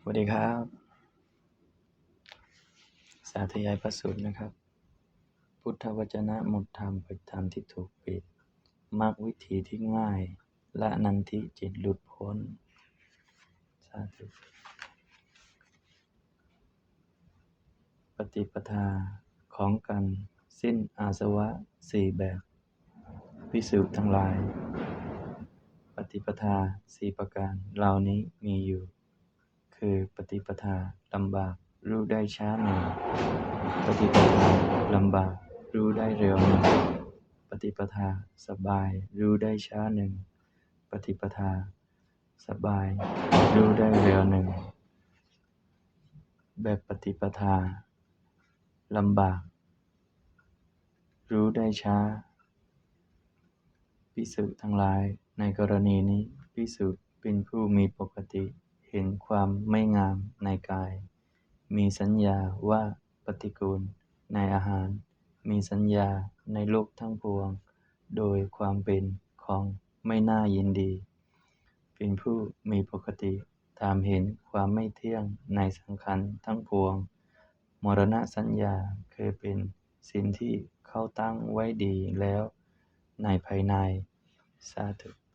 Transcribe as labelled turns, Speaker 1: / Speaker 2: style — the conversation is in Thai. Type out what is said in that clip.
Speaker 1: วัสดีครับสาธยายพระสูตรนะครับพุทธวจนะหมดธรรมเปิดธรรมที่ถูกปิดมรรควิธีที่ง่ายละนันทิจิตหลุดพ้นสาธุปฏิปทาของกันสิ้นอาสวะสี่แบบภิกษุทั้งหลายปฏิปทาสี่ประการเหล่านี้มีอยู่คือปฏิปทาลำบากรู้ได้ช้าหนึ่งปฏิปทาลำบากรู้ได้เร็วหนึ่งปฏิปทาสบายรู้ได้ช้าหนึ่งปฏิปทาสบายรู้ได้เร็วหนึ่งแบบปฏิปทาลำบากรู้ได้ช้าภิกษุทั้งหลายในกรณีนี้ภิกษุเป็นผู้มีปกติเห็นความไม่งามในกายมีสัญญาว่าปฏิกูลในอาหารมีสัญญาในโลกทั้งปวงโดยความเป็นของไม่น่ายินดีเป็นผู้มีปกติตามเห็นความไม่เที่ยงในสังขารทั้งปวงมรณะสัญญาคือเป็นสิ่งที่เขาตั้งไว้ดีแล้วในภายในสาธุ